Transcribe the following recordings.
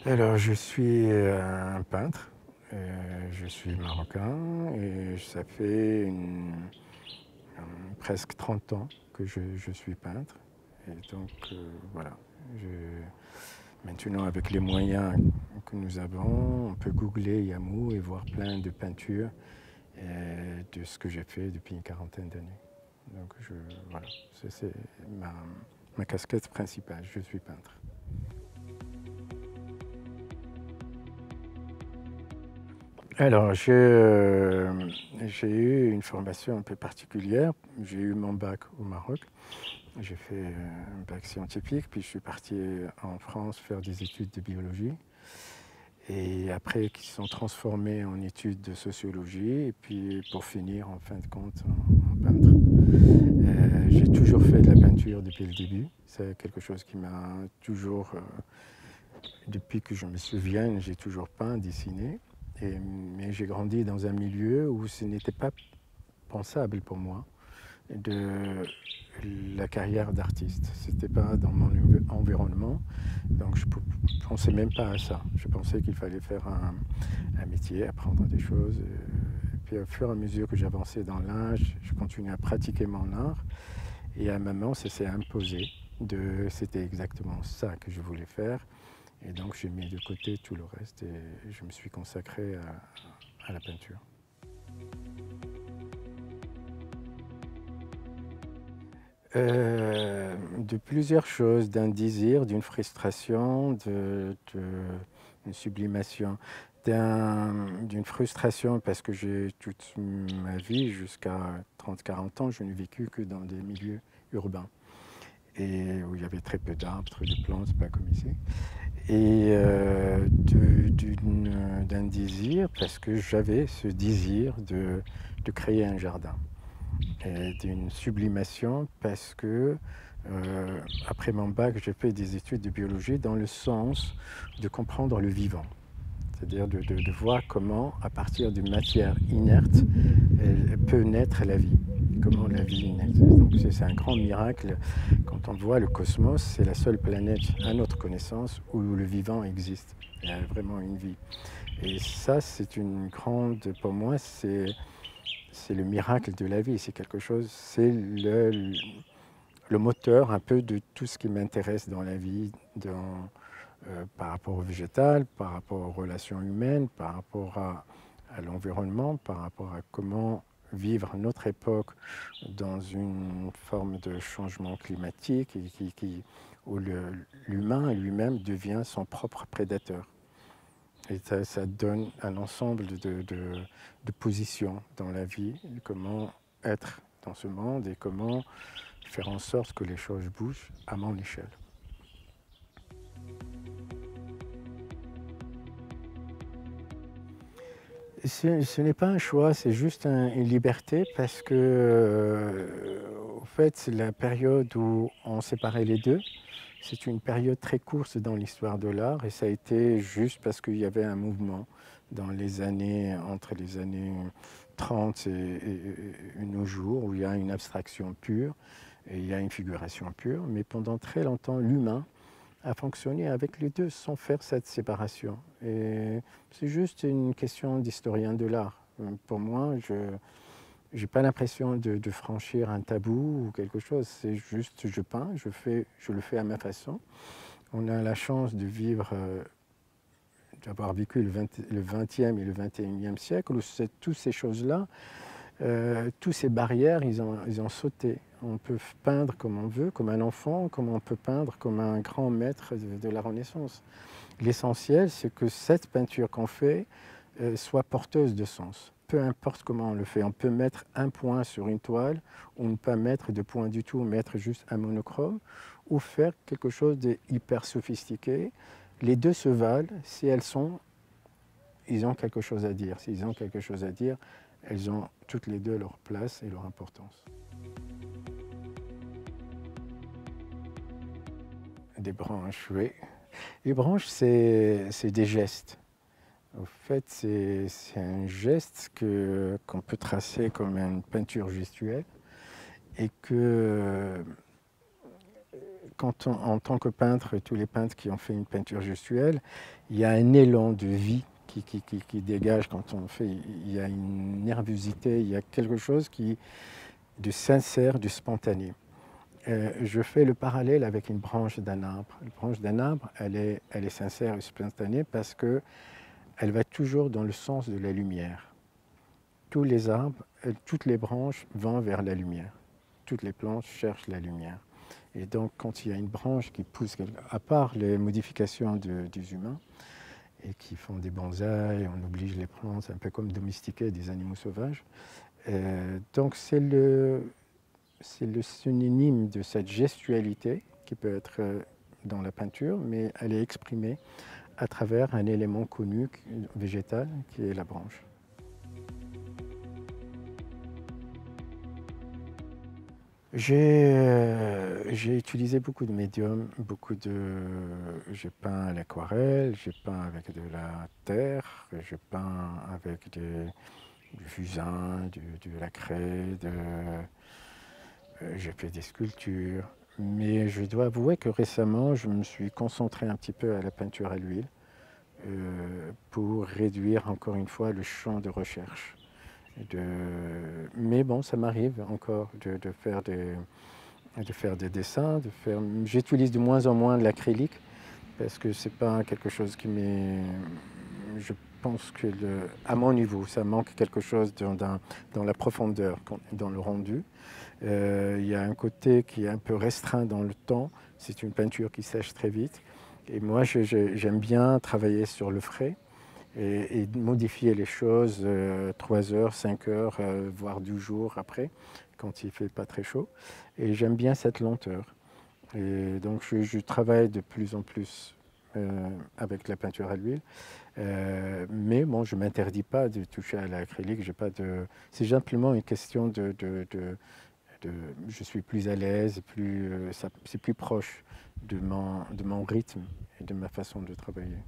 Alors, je suis un peintre, je suis marocain et ça fait presque 30 ans que je suis peintre. Et donc, voilà. Je- Maintenant, avec les moyens que nous avons, on peut googler Yamou et voir plein de peintures de ce que j'ai fait depuis une quarantaine d'années. Donc, voilà, c'est ma casquette principale, je suis peintre. Alors, j'ai eu une formation un peu particulière. J'ai eu mon bac au Maroc. J'ai fait un bac scientifique, puis je suis parti en France faire des études de biologie. Et après, qui se sont transformées en études de sociologie, et puis pour finir, en fin de compte, en peintre. J'ai toujours fait de la peinture depuis le début. C'est quelque chose qui m'a toujours, depuis que je me souviens, j'ai toujours peint, dessiné. Mais j'ai grandi dans un milieu où ce n'était pas pensable pour moi de la carrière d'artiste. C'était pas dans mon environnement, donc je ne pensais même pas à ça. Je pensais qu'il fallait faire un métier, apprendre des choses. Et puis au fur et à mesure que j'avançais dans l'âge, je continuais à pratiquer mon art. Et à un moment, ça s'est imposé. C'était exactement ça que je voulais faire. Et donc j'ai mis de côté tout le reste et je me suis consacré à la peinture. De plusieurs choses, d'un désir, d'une frustration, d'une sublimation, d'une frustration parce que j'ai toute ma vie, jusqu'à 30-40 ans, je n'ai vécu que dans des milieux urbains et où il y avait très peu d'arbres, de plantes, pas comme ici. Et d'un désir parce que j'avais ce désir de créer un jardin et d'une sublimation parce que après mon bac, j'ai fait des études de biologie dans le sens de comprendre le vivant, c'est-à-dire de voir comment, à partir d'une matière inerte, elle peut naître la vie, comment la vie naît. Donc c'est un grand miracle. Quand on voit le cosmos, c'est la seule planète, à notre connaissance, où le vivant existe. Il y a vraiment une vie. Et ça, c'est une grande, pour moi, c'est le miracle de la vie. C'est quelque chose, c'est le moteur un peu de tout ce qui m'intéresse dans la vie, par rapport au végétal, par rapport aux relations humaines, par rapport à l'environnement, par rapport à comment vivre notre époque dans une forme de changement climatique où l'humain lui-même devient son propre prédateur. Et ça donne un ensemble de positions dans la vie, comment être dans ce monde et comment faire en sorte que les choses bougent à mon échelle. Ce n'est pas un choix, c'est juste une liberté parce que, au fait, c'est la période où on séparait les deux. C'est une période très courte dans l'histoire de l'art et ça a été juste parce qu'il y avait un mouvement dans les années, entre les années 30 et nos jours, où il y a une abstraction pure et il y a une figuration pure. Mais pendant très longtemps, l'humain à fonctionner avec les deux sans faire cette séparation. Et c'est juste une question d'historien de l'art. Pour moi, je n'ai pas l'impression de franchir un tabou ou quelque chose. C'est juste, je peins, je le fais à ma façon. On a la chance de vivre, d'avoir vécu le 20e et le 21e siècle où toutes ces choses-là, toutes ces barrières, ils ont sauté. On peut peindre comme on veut, comme un enfant, comme on peut peindre comme un grand maître de la Renaissance. L'essentiel, c'est que cette peinture qu'on fait soit porteuse de sens. Peu importe comment on le fait, on peut mettre un point sur une toile ou ne pas mettre de point du tout, mettre juste un monochrome ou faire quelque chose d'hyper sophistiqué. Les deux se valent si ils ont quelque chose à dire. S'ils ont quelque chose à dire, elles ont toutes les deux leur place et leur importance. Des branches, oui. Les branches, c'est des gestes. En fait, c'est un geste qu'on peut tracer comme une peinture gestuelle et que en tant que peintre, tous les peintres qui ont fait une peinture gestuelle, il y a un élan de vie qui dégage quand on fait. Il y a une nervosité, il y a quelque chose de sincère, de spontané. Je fais le parallèle avec une branche d'un arbre. La branche d'un arbre, elle est sincère et spontanée parce qu'elle va toujours dans le sens de la lumière. Tous les arbres, toutes les branches vont vers la lumière. Toutes les plantes cherchent la lumière. Et donc, quand il y a une branche qui pousse, à part les modifications des humains, et qui font des bonsaïs, on oblige les plantes, un peu comme domestiquer des animaux sauvages. Donc, c'est le synonyme de cette gestualité qui peut être dans la peinture, mais elle est exprimée à travers un élément connu végétal qui est la branche. J'ai utilisé beaucoup de médiums, j'ai peint à l'aquarelle, j'ai peint avec de la terre, j'ai peint avec du fusain, de la craie, j'ai fait des sculptures. Mais je dois avouer que récemment, je me suis concentré un petit peu à la peinture à l'huile pour réduire encore une fois le champ de recherche. Mais bon, ça m'arrive encore de faire des dessins. J'utilise de moins en moins de l'acrylique parce que c'est pas quelque chose qui m'est... Je pense que, à mon niveau, ça manque quelque chose dans la profondeur, dans le rendu. Il y a un côté qui est un peu restreint dans le temps. C'est une peinture qui sèche très vite. Et moi, j'aime bien travailler sur le frais. Et modifier les choses 3 heures, 5 heures, voire 12 jours après, quand il ne fait pas très chaud. Et j'aime bien cette lenteur. Et donc je travaille de plus en plus avec la peinture à l'huile. Mais bon, je ne m'interdis pas de toucher à l'acrylique. C'est simplement une question je suis plus à l'aise, c'est plus proche de mon rythme et de ma façon de travailler.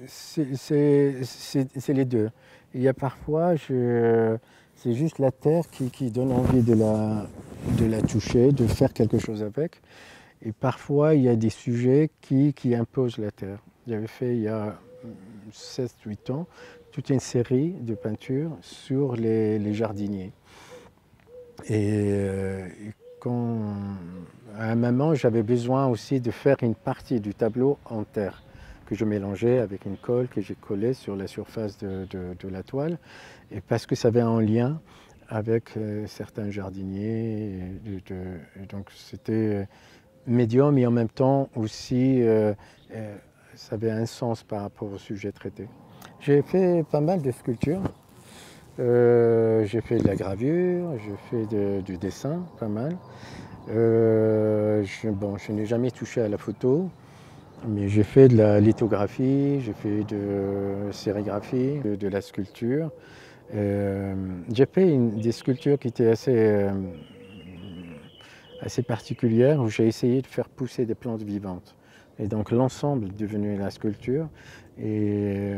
C'est les deux. Il y a parfois, c'est juste la terre qui donne envie de la toucher, de faire quelque chose avec. Et parfois, il y a des sujets qui imposent la terre. J'avais fait il y a 7-8 ans toute une série de peintures sur les jardiniers. Et à un moment, j'avais besoin aussi de faire une partie du tableau en terre que je mélangeais avec une colle que j'ai collée sur la surface de la toile, et parce que ça avait un lien avec certains jardiniers. Et donc c'était médium et en même temps aussi ça avait un sens par rapport au sujet traité. J'ai fait pas mal de sculptures. J'ai fait de la gravure, j'ai fait du dessin, pas mal. Je n'ai jamais touché à la photo, mais j'ai fait de la lithographie, j'ai fait de sérigraphie, de la sculpture. J'ai fait des sculptures qui étaient assez particulières, où j'ai essayé de faire pousser des plantes vivantes. Et donc l'ensemble est devenu la sculpture, et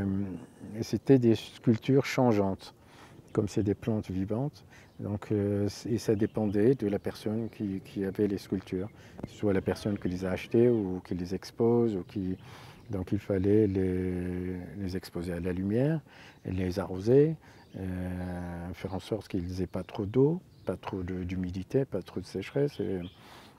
c'était des sculptures changeantes, comme c'est des plantes vivantes. Donc, et ça dépendait de la personne qui avait les sculptures, soit la personne qui les a achetées ou qui les expose. Donc il fallait les exposer à la lumière, et les arroser, faire en sorte qu'ils n'aient pas trop d'eau, pas trop d'humidité, pas trop de sécheresse.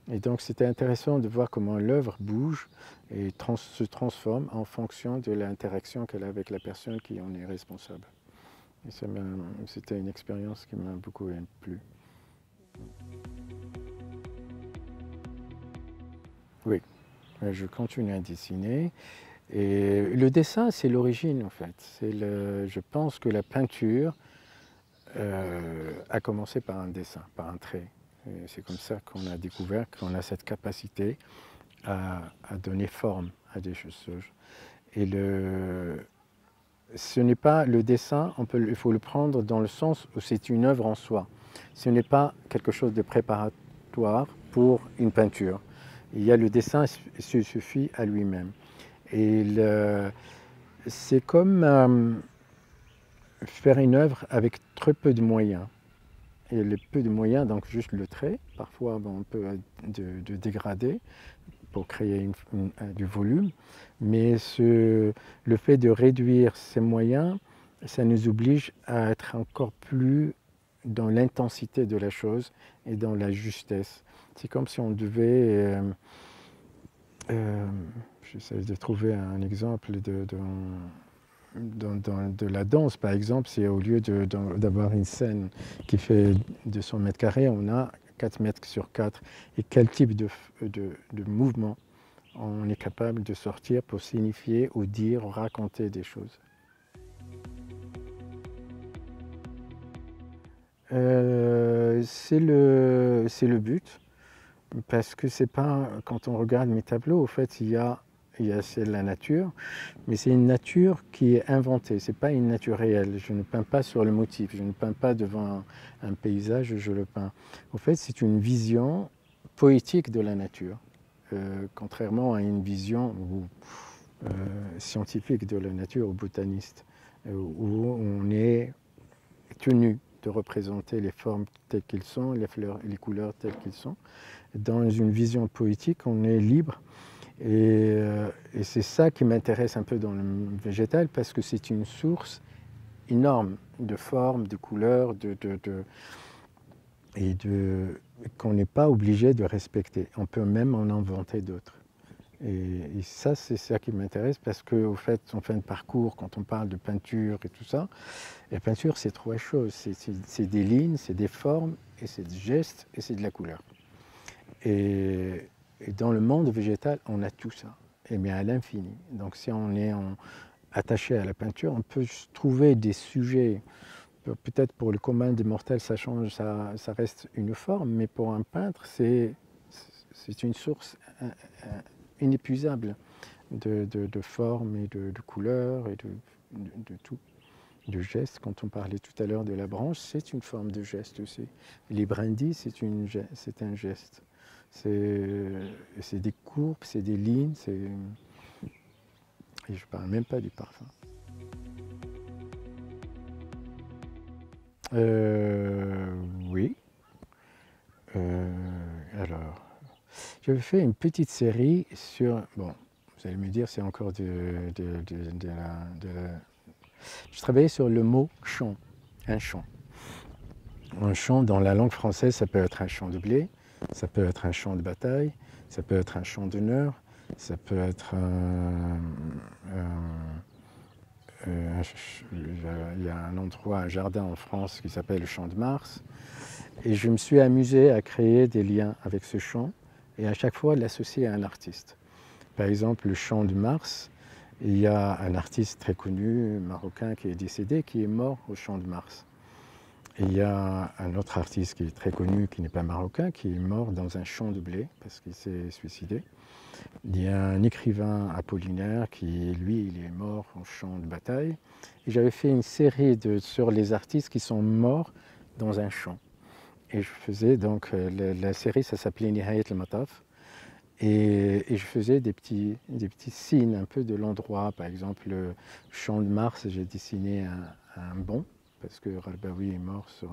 Et donc c'était intéressant de voir comment l'œuvre bouge et se transforme en fonction de l'interaction qu'elle a avec la personne qui en est responsable. C'était une expérience qui m'a beaucoup plu. Oui, je continue à dessiner. Et le dessin, c'est l'origine en fait. Je pense que la peinture a commencé par un dessin, par un trait. C'est comme ça qu'on a découvert qu'on a cette capacité à donner forme à des choses. Et ce n'est pas le dessin, il faut le prendre dans le sens où c'est une œuvre en soi. Ce n'est pas quelque chose de préparatoire pour une peinture. Il y a le dessin, il suffit à lui-même. Et c'est comme faire une œuvre avec très peu de moyens. Et les peu de moyens, donc juste le trait, parfois on peut de dégrader pour créer du volume, mais le fait de réduire ces moyens, ça nous oblige à être encore plus dans l'intensité de la chose et dans la justesse. C'est comme si on devait... j'essaie de trouver un exemple de la danse, par exemple, c'est au lieu d'avoir une scène qui fait 200 mètres carrés, on a 4 mètres sur 4. Et quel type de mouvement on est capable de sortir pour signifier ou dire ou raconter des choses. C'est le but, parce que c'est pas, quand on regarde mes tableaux, au fait, c'est la nature, mais c'est une nature qui est inventée, c'est pas une nature réelle. Je ne peins pas sur le motif, je ne peins pas devant un paysage, je le peins. Au fait, c'est une vision poétique de la nature, contrairement à une vision scientifique de la nature ou botaniste, où on est tenu de représenter les formes telles qu'elles sont, les fleurs et les couleurs telles qu'elles sont. Dans une vision poétique, on est libre. Et c'est ça qui m'intéresse un peu dans le végétal, parce que c'est une source énorme de formes, de couleurs, qu'on n'est pas obligé de respecter. On peut même en inventer d'autres. Et ça, c'est ça qui m'intéresse, parce qu'au fait, en fin de parcours, quand on parle de peinture et tout ça, la peinture, c'est trois choses. C'est des lignes, c'est des formes, et c'est des gestes, et c'est de la couleur. Et dans le monde végétal, on a tout ça, et bien à l'infini. Donc si on est attaché à la peinture, on peut trouver des sujets. Peut-être pour le commun des mortels, ça change, ça reste une forme, mais pour un peintre, c'est une source inépuisable de formes et de couleurs et de tout. De gestes, quand on parlait tout à l'heure de la branche, c'est une forme de geste aussi. Les brindilles, c'est un geste. C'est des courbes, c'est des lignes, et je ne parle même pas du parfum. Oui. Alors, j'avais fait une petite série sur... Bon, vous allez me dire, c'est encore Je travaillais sur le mot champ, un champ. Un champ, dans la langue française, ça peut être un champ de blé, ça peut être un champ de bataille, ça peut être un champ d'honneur, ça peut être il y a un endroit, un jardin en France qui s'appelle le champ de Mars. Et je me suis amusé à créer des liens avec ce champ et à chaque fois l'associer à un artiste. Par exemple, le champ de Mars, il y a un artiste très connu, marocain, qui est décédé, qui est mort au champ de Mars. Et il y a un autre artiste qui est très connu, qui n'est pas marocain, qui est mort dans un champ de blé parce qu'il s'est suicidé. Il y a un écrivain apollinaire qui, lui, il est mort au champ de bataille. Et j'avais fait une série sur les artistes qui sont morts dans un champ. Et je faisais donc, la série, ça s'appelait Nihayat al-Mataf. Et je faisais des petits signes un peu de l'endroit. Par exemple, le champ de Mars, j'ai dessiné un banc, parce que Ralbaoui est mort sur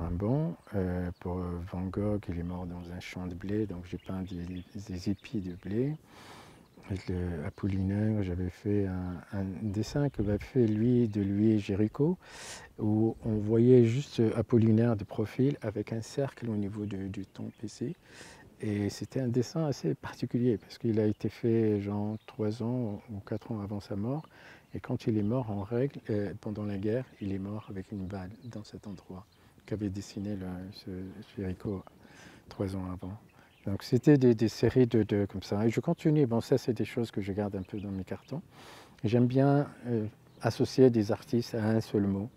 un banc. Pour Van Gogh, il est mort dans un champ de blé, donc j'ai peint des épis de blé. Apollinaire, j'avais fait un dessin que m'a fait de lui Géricault, où on voyait juste Apollinaire de profil avec un cercle au niveau du ton PC. Et c'était un dessin assez particulier parce qu'il a été fait genre 3 ans ou 4 ans avant sa mort. Et quand il est mort en règle, pendant la guerre, il est mort avec une balle dans cet endroit qu'avait dessiné ce Géricault 3 ans avant. Donc c'était des séries comme ça. Et je continue. Bon, ça c'est des choses que je garde un peu dans mes cartons. J'aime bien associer des artistes à un seul mot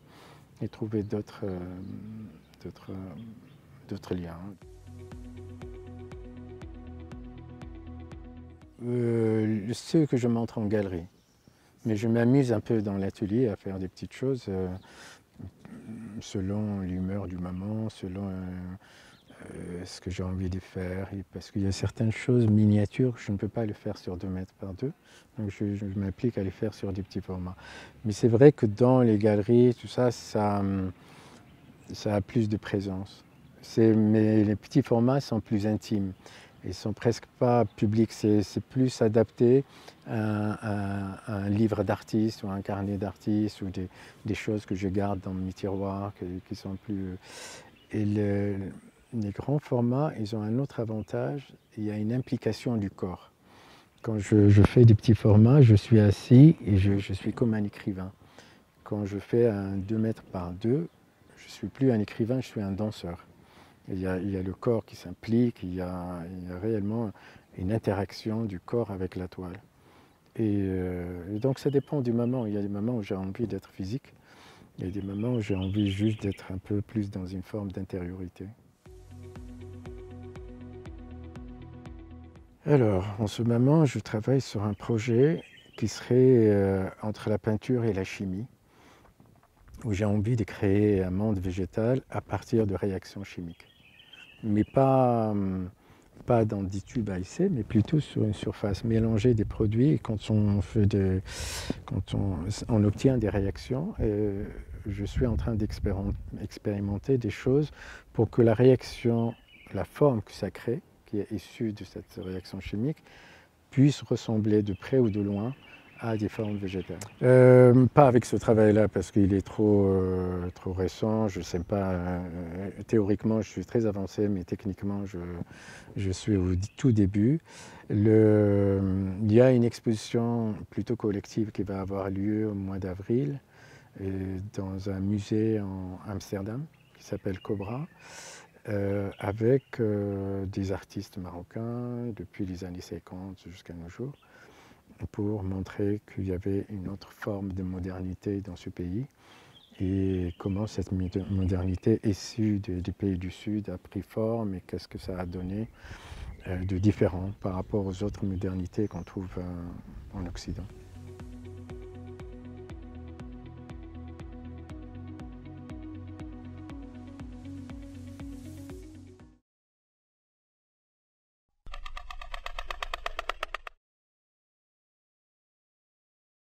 et trouver d'autres liens. Ceux que je montre en galerie. Mais je m'amuse un peu dans l'atelier à faire des petites choses selon l'humeur du moment, selon ce que j'ai envie de faire, et parce qu'il y a certaines choses miniatures, je ne peux pas les faire sur 2 mètres par 2, donc je m'applique à les faire sur des petits formats. Mais c'est vrai que dans les galeries, tout ça, ça a plus de présence. Mais les petits formats sont plus intimes. Ils ne sont presque pas publics, c'est plus adapté à un livre d'artiste ou un carnet d'artiste ou des choses que je garde dans mes tiroirs qui sont plus... Et les grands formats, ils ont un autre avantage, il y a une implication du corps. Quand je fais des petits formats, je suis assis et je suis comme un écrivain. Quand je fais un 2 mètres par 2, je ne suis plus un écrivain, je suis un danseur. Il y a le corps qui s'implique, il y a réellement une interaction du corps avec la toile. Et donc ça dépend du moment. Il y a des moments où j'ai envie d'être physique, il y a des moments où j'ai envie juste d'être un peu plus dans une forme d'intériorité. Alors, en ce moment, je travaille sur un projet qui serait entre la peinture et la chimie, où j'ai envie de créer un monde végétal à partir de réactions chimiques. Mais pas dans des tubes à essai, mais plutôt sur une surface, mélanger des produits. Et quand on obtient des réactions, je suis en train d'expérimenter des choses pour que la réaction, la forme que ça crée, qui est issue de cette réaction chimique, puisse ressembler de près ou de loin à des formes végétales. Pas avec ce travail-là parce qu'il est trop récent, je ne sais pas, théoriquement je suis très avancé, mais techniquement je suis au tout début. Il y a une exposition plutôt collective qui va avoir lieu au mois d'avril dans un musée en Amsterdam qui s'appelle Cobra. Avec des artistes marocains depuis les années 50 jusqu'à nos jours, pour montrer qu'il y avait une autre forme de modernité dans ce pays et comment cette modernité issue des pays du Sud a pris forme et qu'est-ce que ça a donné de différent par rapport aux autres modernités qu'on trouve en Occident.